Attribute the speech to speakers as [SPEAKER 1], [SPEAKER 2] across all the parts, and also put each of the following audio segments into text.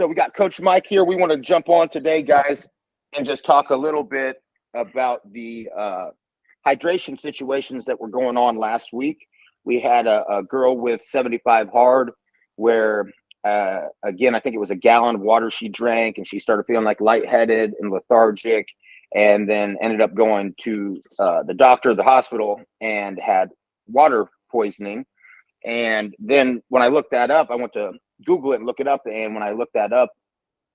[SPEAKER 1] So we got Coach Mike here. We want to jump on today, guys, and just talk a little bit about the hydration situations that were going on last week. We had a girl with 75 hard where, again, I think it was a gallon of water she drank, and she started feeling like lightheaded and lethargic, and then ended up going to the doctor, the hospital, and had water poisoning. And then when I looked that up, I went to Google it and look it up. And when I looked that up,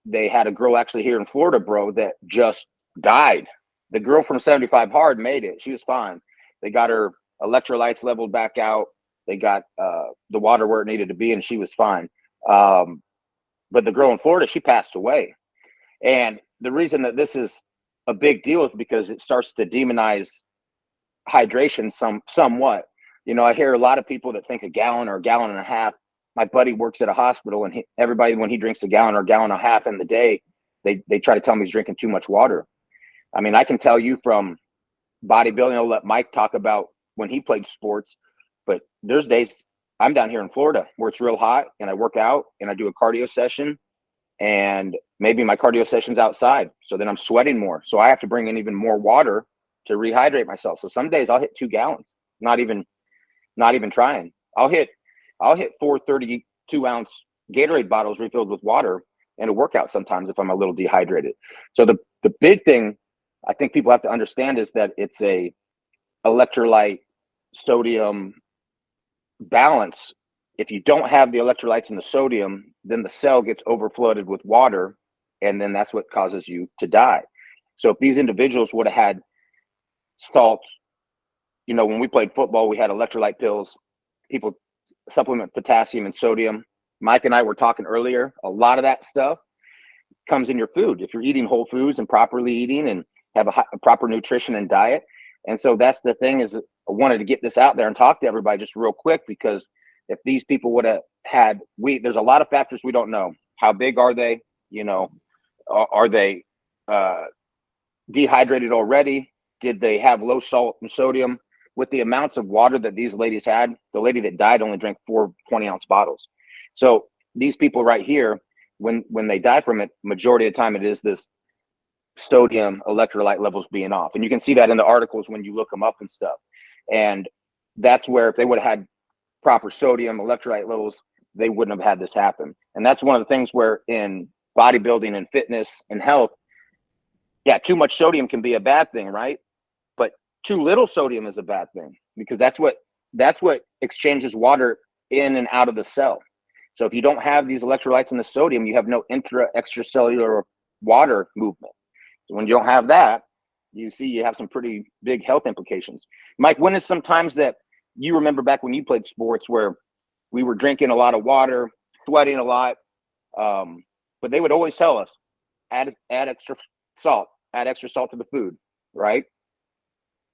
[SPEAKER 1] they had a girl actually here in Florida, bro, that just died. The girl from 75 hard made it. She was fine. They got her electrolytes leveled back out. They got the water where it needed to be, and she was fine. But the girl in Florida, she passed away. And the reason that this is a big deal is because it starts to demonize hydration somewhat. You know, I hear a lot of people that think a gallon or a gallon and a half. My buddy works at a hospital, and everybody, when he drinks a gallon or a gallon and a half in the day, they try to tell me he's drinking too much water. I mean, I can tell you from bodybuilding, I'll let Mike talk about when he played sports, but there's days I'm down here in Florida where it's real hot and I work out and I do a cardio session, and maybe my cardio session's outside. So then I'm sweating more. So I have to bring in even more water to rehydrate myself. So some days I'll hit 2 gallons, not even trying. I'll hit 4 32-ounce Gatorade bottles refilled with water in a workout sometimes if I'm a little dehydrated. So the big thing I think people have to understand is that it's a electrolyte sodium balance. If you don't have the electrolytes and the sodium, then the cell gets overflooded with water, and then that's what causes you to die. So if these individuals would have had salt, you know, when we played football, we had electrolyte pills. People supplement potassium and sodium. Mike and I were talking earlier, a lot of that stuff comes in your food if you're eating whole foods and properly eating and have a proper nutrition and diet. And so that's the thing, is I wanted to get this out there and talk to everybody just real quick, because if these people would have had there's a lot of factors we don't know. How big are they? You know, are they dehydrated already? Did they have low salt and sodium? With the amounts of water that these ladies had, the lady that died only drank 4 20-ounce bottles. So these people right here, when they die from it, majority of the time it is this sodium electrolyte levels being off. And you can see that in the articles when you look them up and stuff. And that's where if they would have had proper sodium electrolyte levels, they wouldn't have had this happen. And that's one of the things where in bodybuilding and fitness and health, yeah, too much sodium can be a bad thing, right? Too little sodium is a bad thing, because that's what exchanges water in and out of the cell. So if you don't have these electrolytes and the sodium, you have no extracellular water movement. So when you don't have that, you have some pretty big health implications. Mike, when is sometimes that you remember back when you played sports where we were drinking a lot of water, sweating a lot, but they would always tell us, add extra salt to the food, right?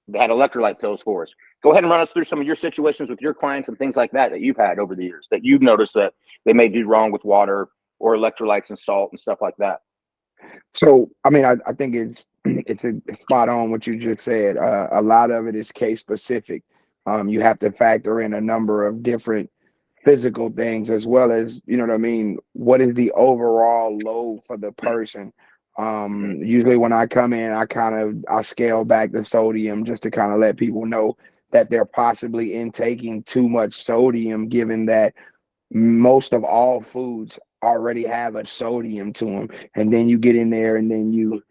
[SPEAKER 1] They had electrolyte pills for us. Go ahead and run us through some of your situations with your clients and things like that you've had over the years that you've noticed that they may do wrong with water or electrolytes and salt and stuff like that.
[SPEAKER 2] So, I mean, I think it's a spot on what you just said. A lot of it is case specific. You have to factor in a number of different physical things, as well as, you know what I mean, what is the overall load for the person. Usually when I come in, I scale back the sodium just to kind of let people know that they're possibly intaking too much sodium, given that most of all foods already have a sodium to them. And then you get in there and then you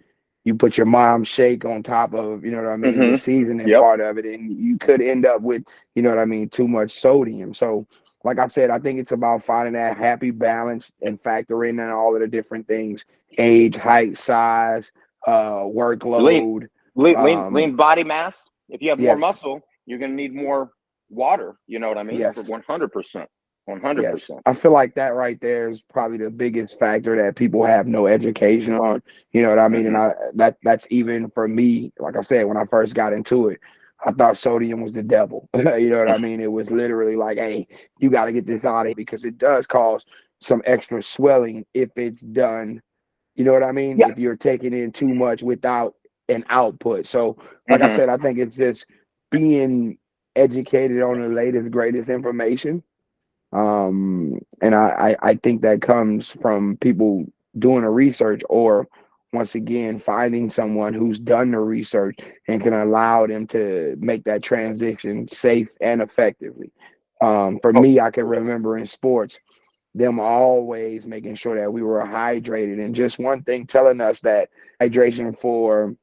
[SPEAKER 2] put your mom's shake on top of, you know what I mean, the seasoning part of it, and you could end up with, you know what I mean, too much sodium. So like I said, I think it's about finding that happy balance and factor in all of the different things: age, height, size, workload,
[SPEAKER 1] lean body mass. If you have more
[SPEAKER 2] yes,
[SPEAKER 1] muscle, you're going to need more water. You know what I mean?
[SPEAKER 2] yes,
[SPEAKER 1] For 100%. 100%.
[SPEAKER 2] yes. I feel like that right there is probably the biggest factor that people have no education on. You know what I mean? And that's even for me. Like I said, when I first got into it, I thought sodium was the devil. You know what I mean? It was literally like, hey, you got to get this out of here, because it does cause some extra swelling if it's done. You know what I mean?
[SPEAKER 1] Yeah.
[SPEAKER 2] If you're taking in too much without an output. So like I said, I think it's just being educated on the latest, greatest information, And I think that comes from people doing the research, or once again finding someone who's done the research and can allow them to make that transition safe and effectively. For
[SPEAKER 1] Oh,
[SPEAKER 2] me, I can remember in sports them always making sure that we were hydrated, and just one thing telling us that hydration for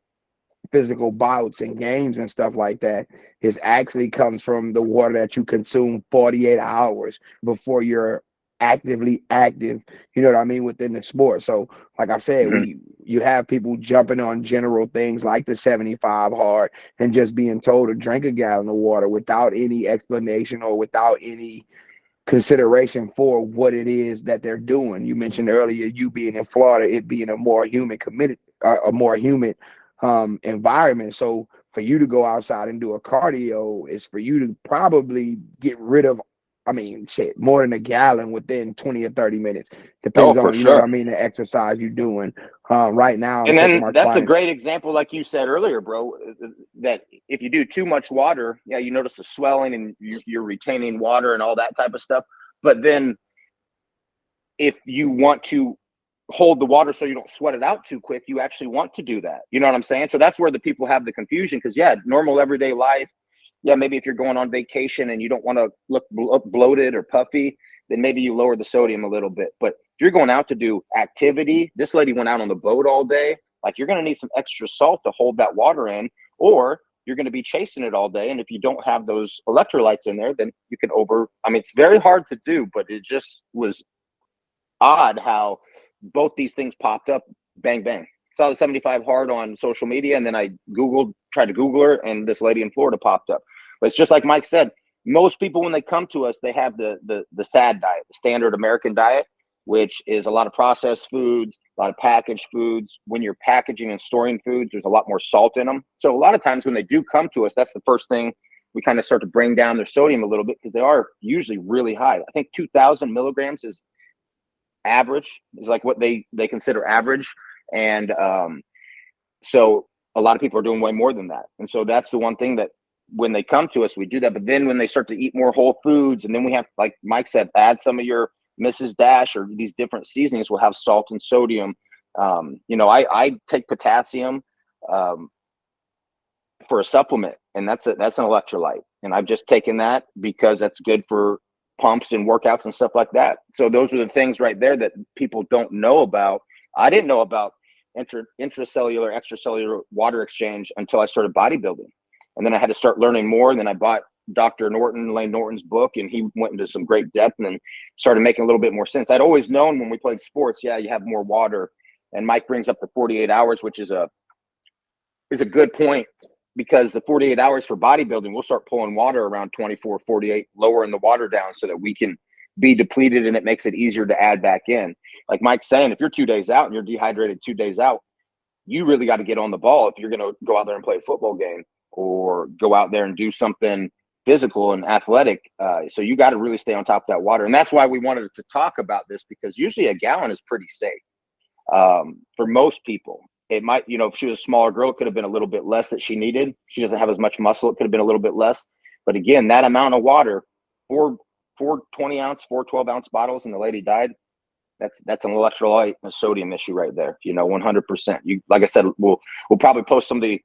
[SPEAKER 2] physical bouts and games and stuff like that is actually comes from the water that you consume 48 hours before you're actively active, you know what I mean, within the sport. So like I said,
[SPEAKER 1] mhm.
[SPEAKER 2] we you have people jumping on general things like the 75 hard and just being told to drink a gallon of water without any explanation or without any consideration for what it is that they're doing. You mentioned earlier you being in Florida, it being a more humid committed, a more humid environment. So for you to go outside and do a cardio is for you to probably get rid of, I mean, shit, more than a gallon within 20 or 30 minutes.
[SPEAKER 1] Oh,
[SPEAKER 2] Depends
[SPEAKER 1] for
[SPEAKER 2] on, you know what I
[SPEAKER 1] sure.
[SPEAKER 2] mean, the exercise you're doing. Right now, I'm
[SPEAKER 1] And
[SPEAKER 2] taking
[SPEAKER 1] then
[SPEAKER 2] my
[SPEAKER 1] that's a
[SPEAKER 2] clients.
[SPEAKER 1] great example, like you said earlier, bro, that if you do too much water, yeah, you notice the swelling and you're retaining water and all that type of stuff. But then if you want to hold the water so you don't sweat it out too quick, you actually want to do that. You know what I'm saying? So that's where the people have the confusion because, yeah, normal everyday life, yeah, maybe if you're going on vacation and you don't want to look bloated or puffy, then maybe you lower the sodium a little bit. But if you're going out to do activity, this lady went out on the boat all day, like you're going to need some extra salt to hold that water in, or you're going to be chasing it all day. And if you don't have those electrolytes in there, then you can I mean, it's very hard to do, but it just was odd how both these things popped up, bang bang. Saw the 75 hard on social media, and then I tried to Google her, and this lady in Florida popped up. But it's just like Mike said, most people when they come to us, they have the SAD diet, the standard American diet, which is a lot of processed foods, a lot of packaged foods. When you're packaging and storing foods, there's a lot more salt in them. So a lot of times when they do come to us, that's the first thing we kind of start to bring down their sodium a little bit because they are usually really high. I think 2,000 milligrams is average, is like what they consider average. And so a lot of people are doing way more than that. And so that's the one thing that when they come to us, we do that. But then when they start to eat more whole foods, and then we have, like Mike said, add some of your Mrs. Dash or these different seasonings will have salt and sodium. I take potassium for a supplement, and that's an electrolyte. And I've just taken that because that's good for pumps and workouts and stuff like that. So those are the things right there that people don't know about. I didn't know about intracellular, extracellular water exchange until I started bodybuilding. And then I had to start learning more. And then I bought Dr. Lane Norton's book, and he went into some great depth and then started making a little bit more sense. I'd always known when we played sports, yeah, you have more water. And Mike brings up the 48 hours, which is a good point because the 48 hours for bodybuilding, we'll start pulling water around 24, 48, lowering the water down so that we can be depleted, and it makes it easier to add back in. Like Mike's saying, if you're 2 days out and you're dehydrated 2 days out, you really got to get on the ball if you're going to go out there and play a football game or go out there and do something physical and athletic. So you got to really stay on top of that water. And that's why we wanted to talk about this, because usually a gallon is pretty safe for most people. It might, if she was a smaller girl, it could have been a little bit less that she needed. She doesn't have as much muscle. It could have been a little bit less. But again, that amount of water, four 20-ounce, 12-ounce bottles, and the lady died. That's an electrolyte and a sodium issue right there. 100%. You, like I said, we'll probably post some of the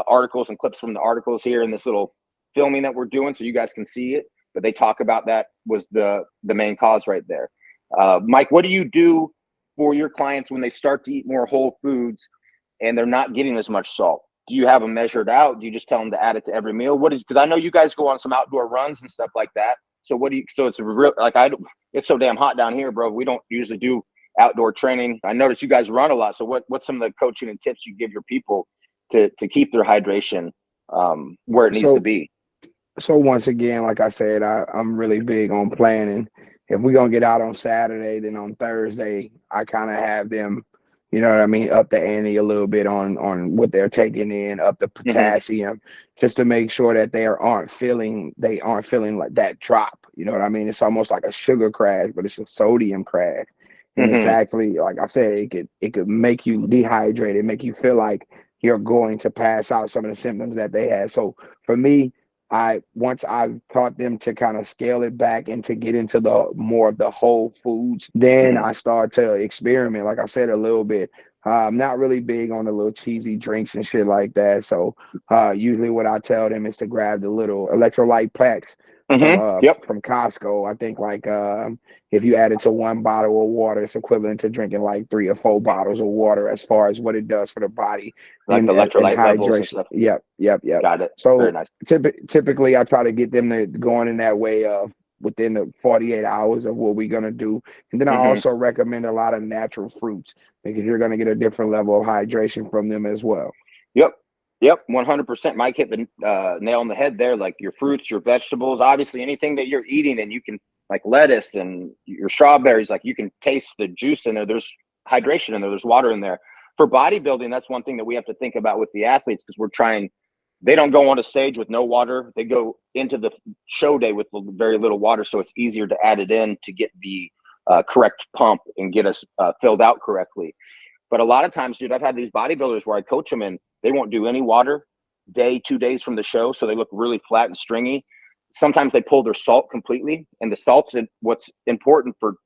[SPEAKER 1] articles and clips from the articles here in this little filming that we're doing, so you guys can see it. But they talk about that was the main cause right there. Mike, what do you do for your clients when they start to eat more whole foods and they're not getting as much salt? Do you have them measured out? Do you just tell them to add it to every meal? Because I know you guys go on some outdoor runs and stuff like that. So so it's real, it's so damn hot down here, bro. We don't usually do outdoor training. I notice you guys run a lot. So what's some of the coaching and tips you give your people to keep their hydration where it needs to
[SPEAKER 2] So
[SPEAKER 1] be?
[SPEAKER 2] so once again, like I said, I'm really big on planning. If we're gonna get out on Saturday, then on Thursday, I kind of have them, you know what I mean, up the ante a little bit on what they're taking in, up the
[SPEAKER 1] Mm-hmm.
[SPEAKER 2] potassium, just to make sure that they aren't feeling like that drop. You know what I mean? It's almost like a sugar crash, but it's a sodium crash. And it's
[SPEAKER 1] Mm-hmm.
[SPEAKER 2] actually, like I said, it could make you dehydrated, make you feel like you're going to pass out some of the symptoms that they had. So for me, once I've taught them to kind of scale it back and to get into the more of the whole foods, then
[SPEAKER 1] Mhm.
[SPEAKER 2] I start to experiment. Like I said, a little bit. I'm not really big on the little cheesy drinks and shit like that. So usually what I tell them is to grab the little electrolyte packs
[SPEAKER 1] Mhm. Yep.
[SPEAKER 2] from Costco. I think like if you add it to one bottle of water, it's equivalent to drinking like 3 or 4 bottles of water as far as what it does for the body
[SPEAKER 1] Like the
[SPEAKER 2] and
[SPEAKER 1] electrolyte levels and
[SPEAKER 2] hydration.
[SPEAKER 1] stuff.
[SPEAKER 2] Yep, yep, yep.
[SPEAKER 1] Got it. Very
[SPEAKER 2] So
[SPEAKER 1] nice.
[SPEAKER 2] typically, I try to get them to going in that way within the 48 hours of what we're gonna do, and then I
[SPEAKER 1] Mhm.
[SPEAKER 2] also recommend a lot of natural fruits because you're gonna get a different level of hydration from them as well.
[SPEAKER 1] Yep. Yep. 100%. Mike hit the nail on the head there. Like your fruits, your vegetables, obviously anything that you're eating, and you can like lettuce and your strawberries, like you can taste the juice in there. There's hydration in there. There's water in there. For bodybuilding, that's one thing that we have to think about with the athletes because we're trying. They don't go on a stage with no water. They go into the show day with very little water, so it's easier to add it in to get the correct pump and get us filled out correctly. But a lot of times, dude, I've had these bodybuilders where I coach them and they won't do any water day, 2 days from the show. So they look really flat and stringy. Sometimes they pull their salt completely. And the salt's what's important for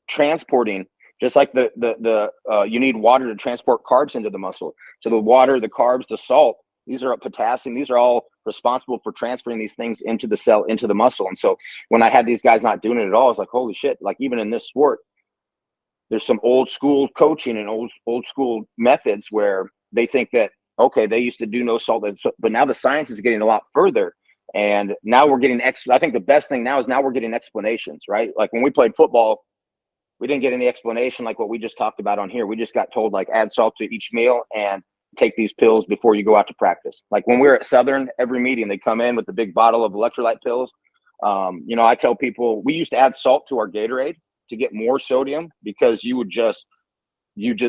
[SPEAKER 1] transporting, just like you need water to transport carbs into the muscle. So the water, the carbs, the salt, these are potassium. These are all responsible for transferring these things into the cell, into the muscle. And so when I had these guys not doing it at all, I was like, holy shit, like even in this sport, there's some old school coaching and old school methods where they think that okay, they used to do no salt, but now the science is getting a lot further, and now we're getting I think the best thing now is now we're getting explanations, right? Like when we played football, we didn't get any explanation like what we just talked about on here. We just got told like add salt to each meal and take these pills before you go out to practice. Like when we were at Southern, every meeting they come in with the big bottle of electrolyte pills. I tell people we used to add salt to our Gatorade to get more sodium because you just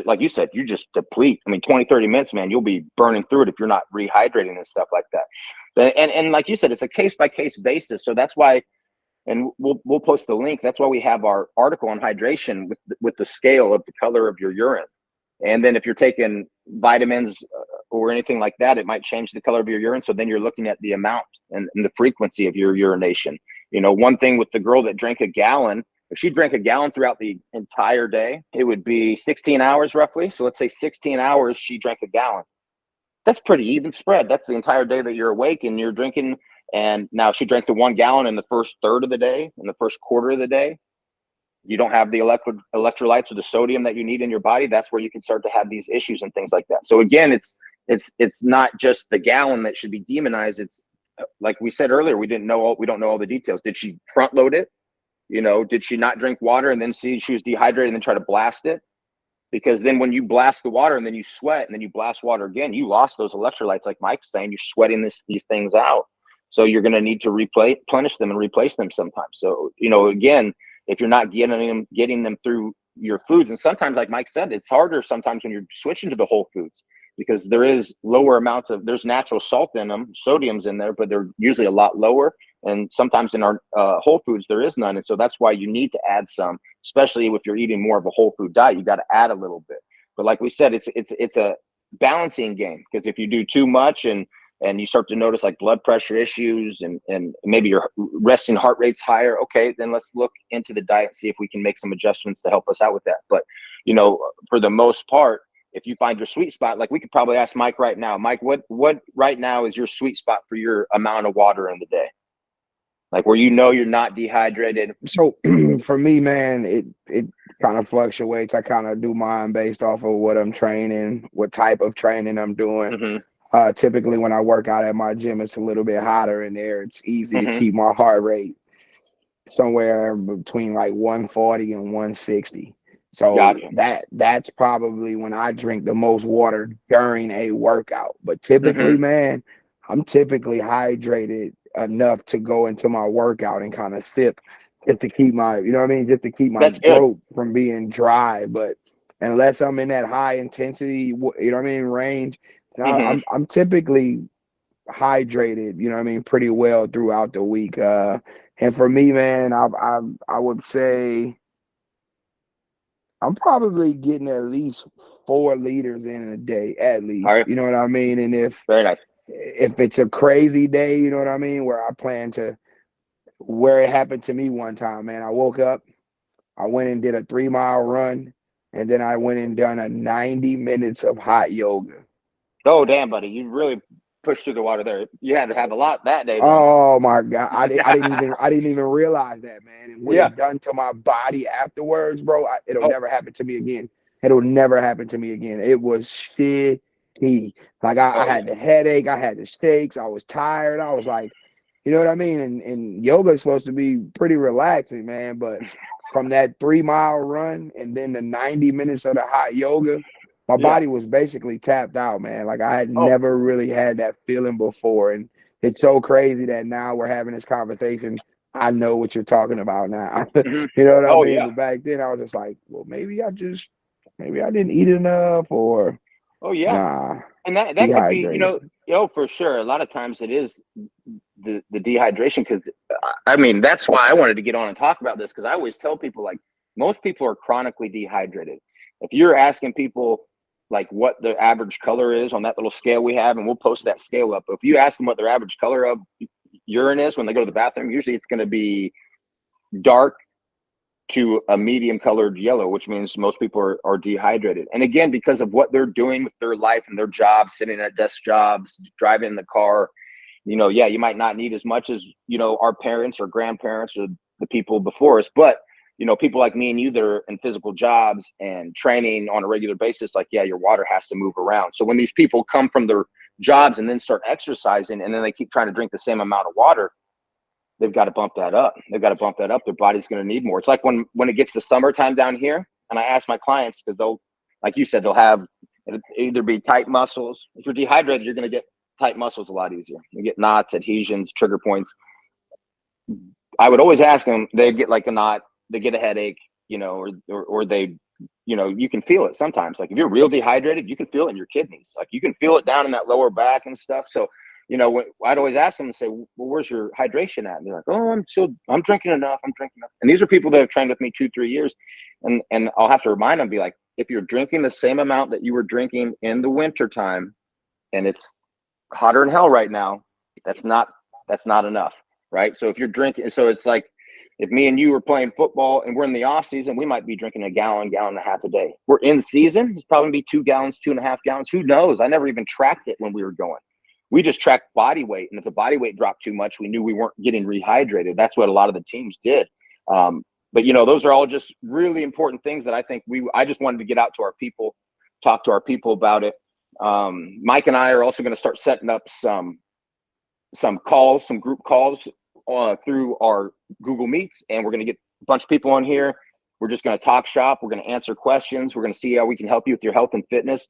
[SPEAKER 1] like you said, you just deplete. I mean, 20, 30 minutes, man, you'll be burning through it if you're not rehydrating and stuff like that. And like you said, it's a case by case basis. So that's why, and we'll post the link. That's why we have our article on hydration with the scale of the color of your urine. And then if you're taking vitamins or anything like that, it might change the color of your urine. So then you're looking at the amount and the frequency of your urination. One thing with the girl that drank a gallon, if she drank a gallon throughout the entire day, it would be 16 hours roughly. So let's say 16 hours she drank a gallon. That's pretty even spread. That's the entire day that you're awake and you're drinking. And now she drank the 1 gallon in the first third of the day, in the first quarter of the day. You don't have the electrolytes or the sodium that you need in your body. That's where you can start to have these issues and things like that. So again, it's not just the gallon that should be demonized. It's like we said earlier, we don't know all the details. Did she front load it? Did she not drink water and then see she was dehydrated and then try to blast it? Because then when you blast the water and then you sweat and then you blast water again, you lost those electrolytes. Like Mike's saying, you're sweating these things out. So you're going to need to replenish them and replace them sometimes. So, again, if you're not getting them through your foods, and sometimes, like Mike said, it's harder sometimes when you're switching to the whole foods because there is lower amounts there's natural salt in them, sodium's in there, but they're usually a lot lower. And sometimes in our whole foods, there is none. And so that's why you need to add some, especially if you're eating more of a whole food diet, you got to add a little bit. But like we said, it's a balancing game because if you do too much and you start to notice like blood pressure issues and maybe your resting heart rate's higher, okay, then let's look into the diet and see if we can make some adjustments to help us out with that. But, for the most part, if you find your sweet spot, like we could probably ask Mike right now, Mike, what right now is your sweet spot for your amount of water in the day? Like where you're not dehydrated.
[SPEAKER 2] So for me, man, it kind of fluctuates. I kind of do mine based off of what I'm training, what type of training I'm doing.
[SPEAKER 1] Mm-hmm.
[SPEAKER 2] Typically, when I work out at my gym, it's a little bit hotter in there. It's easy to
[SPEAKER 1] Mm-hmm.
[SPEAKER 2] keep my heart rate somewhere between like 140 and 160. So
[SPEAKER 1] Gotcha.
[SPEAKER 2] that's probably when I drink the most water during a workout. But typically,
[SPEAKER 1] Mm-hmm.
[SPEAKER 2] man, I'm typically hydrated enough to go into my workout and kind of sip just to keep my, you know what I mean, just to keep my
[SPEAKER 1] That's good.
[SPEAKER 2] throat from being dry. But unless I'm in that high intensity, you know what I mean, range,
[SPEAKER 1] Mm-hmm.
[SPEAKER 2] I'm typically hydrated, you know what I mean, pretty well throughout the week. And for me, man, I would say I'm probably getting at least 4 liters in a day, at
[SPEAKER 1] All
[SPEAKER 2] least.
[SPEAKER 1] right.
[SPEAKER 2] You know what I mean? And if
[SPEAKER 1] Very nice.
[SPEAKER 2] if it's a crazy day, you know what I mean, where I plan to, where it happened to me one time, man. I woke up, I went and did a 3 mile run, and then I went and done a 90 minutes of hot yoga.
[SPEAKER 1] Oh, damn, buddy. You really pushed through the water there. You had to have a lot that day then.
[SPEAKER 2] Oh my God. I didn't even realize that, man. And what
[SPEAKER 1] Yeah.
[SPEAKER 2] it done to my body afterwards, bro, it'll
[SPEAKER 1] Oh,
[SPEAKER 2] never happen to me again. It'll never happen to me again. It was shitty. Like I
[SPEAKER 1] oh
[SPEAKER 2] had
[SPEAKER 1] yeah.
[SPEAKER 2] the headache, I had the shakes, I was tired. I was like, you know what I mean? And yoga is supposed to be pretty relaxing, man. But from that 3 mile run and then the 90 minutes of the hot yoga, my
[SPEAKER 1] Yeah.
[SPEAKER 2] body was basically tapped out, man. Like I had
[SPEAKER 1] Oh.
[SPEAKER 2] never really had that feeling before. And it's so crazy that now we're having this conversation. I know what you're talking about now.
[SPEAKER 1] Mhm.
[SPEAKER 2] You know what I
[SPEAKER 1] Oh
[SPEAKER 2] mean?
[SPEAKER 1] yeah.
[SPEAKER 2] But back then I was just like, well, maybe I didn't eat enough or
[SPEAKER 1] Oh yeah.
[SPEAKER 2] nah,
[SPEAKER 1] And that could be,
[SPEAKER 2] dehydration.
[SPEAKER 1] for sure. A lot of times it is the dehydration because I mean that's why I wanted to get on and talk about this because I always tell people like most people are chronically dehydrated. If you're asking people like what the average color is on that little scale we have, and we'll post that scale up. But if you ask them what their average color of urine is when they go to the bathroom, usually it's going to be dark to a medium colored yellow, which means most people are dehydrated. And again, because of what they're doing with their life and their jobs, sitting at desk jobs, driving in the car, yeah, you might not need as much as, our parents or grandparents or the people before us. But, people like me and you that are in physical jobs and training on a regular basis, like, yeah, your water has to move around. So when these people come from their jobs and then start exercising and then they keep trying to drink the same amount of water, they've got to bump that up. They've got to bump that up. Their body's going to need more. It's like when it gets to summertime down here, and I ask my clients because they'll, like you said, they'll have it'll either be tight muscles. If you're dehydrated, you're going to get tight muscles a lot easier. You get knots, adhesions, trigger points. I would always ask them. They get like a knot, they get a headache, or they, you can feel it sometimes. Like if you're real dehydrated, you can feel it in your kidneys. Like you can feel it down in that lower back and stuff. So I'd always ask them and say, well, where's your hydration at? And they're like, oh, I'm drinking enough. I'm drinking enough. And these are people that have trained with me 2-3 years. And I'll have to remind them, be like, if you're drinking the same amount that you were drinking in the winter time and it's hotter than hell right now, that's not enough. Right. So if you're drinking, so it's like, if me and you were playing football and we're in the off season, we might be drinking a gallon and a half a day. We're in season. It's probably be 2 gallons, 2.5 gallons. Who knows? I never even tracked it when we were going. We just tracked body weight. And if the body weight dropped too much, we knew we weren't getting rehydrated. That's what a lot of the teams did. But those are all just really important things that I think I just wanted to get out to our people, talk to our people about it. Mike and I are also going to start setting up some calls, some group calls through our Google Meets, and we're going to get a bunch of people on here. We're just going to talk shop. We're going to answer questions. We're going to see how we can help you with your health and fitness.